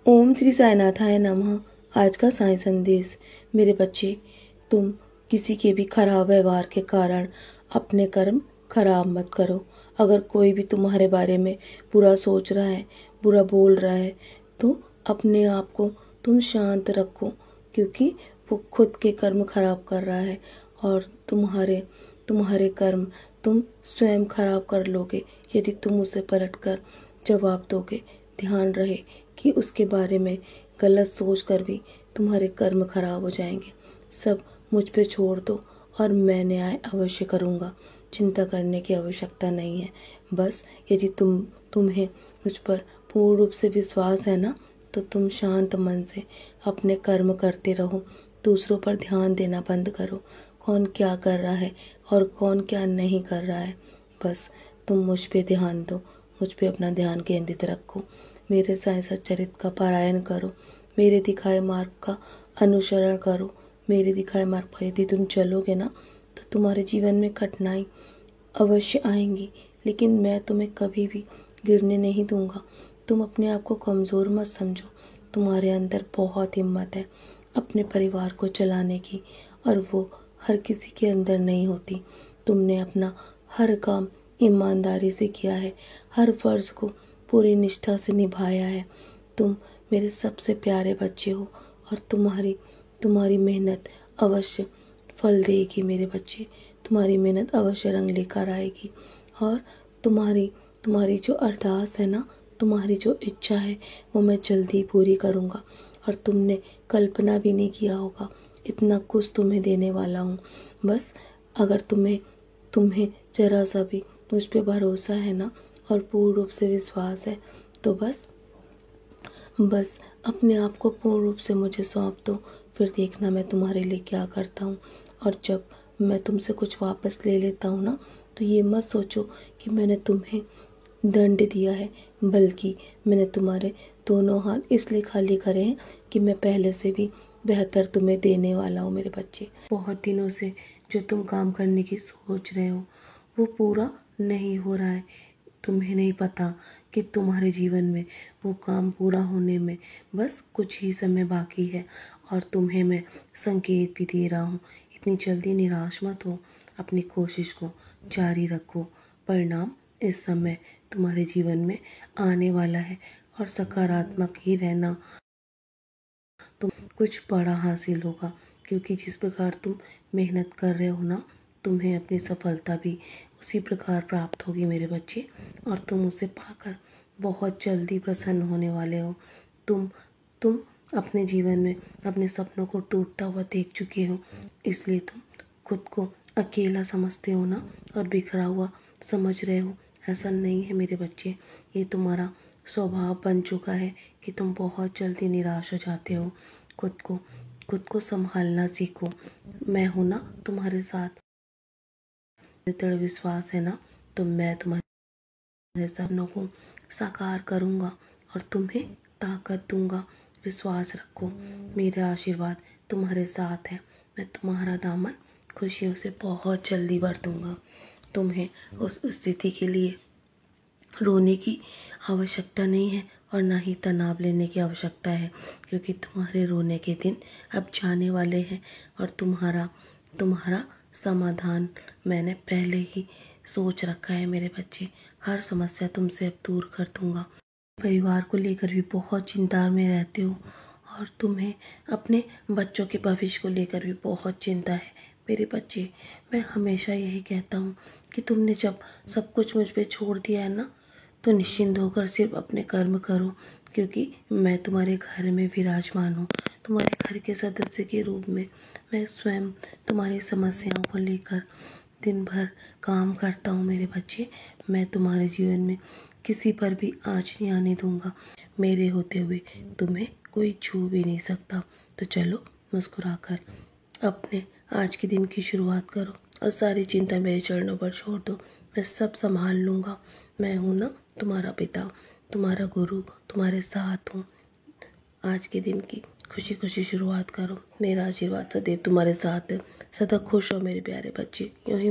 ओम श्री साईनाथाय नमः। आज का साई संदेश। मेरे बच्चे, तुम किसी के भी खराब व्यवहार के कारण अपने कर्म खराब मत करो। अगर कोई भी तुम्हारे बारे में बुरा सोच रहा है, बुरा बोल रहा है, तो अपने आप को तुम शांत रखो, क्योंकि वो खुद के कर्म खराब कर रहा है और तुम्हारे कर्म तुम स्वयं खराब कर लोगे यदि तुम उसे पलटकर जवाब दोगे। ध्यान रहे कि उसके बारे में गलत सोच कर भी तुम्हारे कर्म खराब हो जाएंगे। सब मुझ पे छोड़ दो और मैं न्याय अवश्य करूँगा। चिंता करने की आवश्यकता नहीं है। बस यदि तुम्हें मुझ पर पूर्ण रूप से विश्वास है ना, तो तुम शांत मन से अपने कर्म करते रहो। दूसरों पर ध्यान देना बंद करो, कौन क्या कर रहा है और कौन क्या नहीं कर रहा है। बस तुम मुझ पे ध्यान दो, मुझ पे अपना ध्यान केंद्रित रखो। मेरे साईं सच्चरित का पारायण करो, मेरे दिखाए मार्ग का अनुसरण करो। मेरे दिखाए मार्ग पर यदि तुम चलोगे ना, तो तुम्हारे जीवन में कठिनाई अवश्य आएंगी, लेकिन मैं तुम्हें कभी भी गिरने नहीं दूंगा। तुम अपने आप को कमज़ोर मत समझो। तुम्हारे अंदर बहुत हिम्मत है अपने परिवार को चलाने की, और वो हर किसी के अंदर नहीं होती। तुमने अपना हर काम ईमानदारी से किया है, हर फर्ज को पूरी निष्ठा से निभाया है। तुम मेरे सबसे प्यारे बच्चे हो और तुम्हारी मेहनत अवश्य फल देगी। मेरे बच्चे, तुम्हारी मेहनत अवश्य रंग लेकर आएगी, और तुम्हारी जो अरदास है ना, तुम्हारी जो इच्छा है, वो मैं जल्दी पूरी करूँगा। और तुमने कल्पना भी नहीं किया होगा इतना कुछ तुम्हें देने वाला हूँ। बस अगर तुम्हें जरा सा भी मुझ पे भरोसा है ना, और पूर्ण रूप से विश्वास है, तो बस अपने आप को पूर्ण रूप से मुझे सौंप दो। फिर देखना मैं तुम्हारे लिए क्या करता हूँ। और जब मैं तुमसे कुछ वापस ले लेता हूँ ना, तो ये मत सोचो कि मैंने तुम्हें दंड दिया है, बल्कि मैंने तुम्हारे दोनों हाथ इसलिए खाली करे हैं कि मैं पहले से भी बेहतर तुम्हें देने वाला हूँ। मेरे बच्चे, बहुत दिनों से जो तुम काम करने की सोच रहे हो, वो पूरा नहीं हो रहा है। तुम्हें नहीं पता कि तुम्हारे जीवन में वो काम पूरा होने में बस कुछ ही समय बाकी है, और तुम्हें मैं संकेत भी दे रहा हूँ। इतनी जल्दी निराश मत हो, अपनी कोशिश को जारी रखो। परिणाम इस समय तुम्हारे जीवन में आने वाला है, और सकारात्मक ही रहना। तुम कुछ बड़ा हासिल होगा, क्योंकि जिस प्रकार तुम मेहनत कर रहे हो ना, तुम्हें अपनी सफलता भी उसी प्रकार प्राप्त होगी मेरे बच्चे। और तुम उसे पाकर बहुत जल्दी प्रसन्न होने वाले हो। तुम अपने जीवन में अपने सपनों को टूटता हुआ देख चुके हो, इसलिए तुम खुद को अकेला समझते हो ना, और बिखरा हुआ समझ रहे हो। ऐसा नहीं है मेरे बच्चे, ये तुम्हारा स्वभाव बन चुका है कि तुम बहुत जल्दी निराश हो जाते हो। खुद को संभालना सीखो। मैं हूँ ना तुम्हारे साथ। दृढ़ विश्वास है ना, तो मैं तुम्हारे सपनों को साकार करूँगा और तुम्हें ताकत दूंगा। विश्वास रखो, मेरे आशीर्वाद तुम्हारे साथ है। मैं तुम्हारा दामन खुशियों से बहुत जल्दी भर दूंगा। तुम्हें उस स्थिति के लिए रोने की आवश्यकता नहीं है, और ना ही तनाव लेने की आवश्यकता है, क्योंकि तुम्हारे रोने के दिन अब जाने वाले हैं, और तुम्हारा समाधान मैंने पहले ही सोच रखा है। मेरे बच्चे, हर समस्या तुमसे अब दूर कर दूंगा। परिवार को लेकर भी बहुत चिंता में रहते हो, और तुम्हें अपने बच्चों के भविष्य को लेकर भी बहुत चिंता है। मेरे बच्चे, मैं हमेशा यही कहता हूँ कि तुमने जब सब कुछ मुझ पे छोड़ दिया है ना, तो निश्चिंत होकर सिर्फ अपने कर्म करो, क्योंकि मैं तुम्हारे घर में विराजमान हूँ। तुम्हारे घर के सदस्य के रूप में मैं स्वयं तुम्हारी समस्याओं को लेकर दिन भर काम करता हूँ। मेरे बच्चे, मैं तुम्हारे जीवन में किसी पर भी आँच नहीं आने दूंगा। मेरे होते हुए तुम्हें कोई छू भी नहीं सकता। तो चलो, मुस्कुराकर अपने आज के दिन की शुरुआत करो, और सारी चिंता मेरे चरणों पर छोड़ दो। मैं सब संभाल लूँगा। मैं हूँ ना तुम्हारा पिता, तुम्हारा गुरु, तुम्हारे साथ हूँ। आज के दिन की खुशी खुशी शुरुआत करो। मेरा आशीर्वाद सदैव तुम्हारे साथ है। सदा खुश हो मेरे प्यारे बच्चे। यूँ ही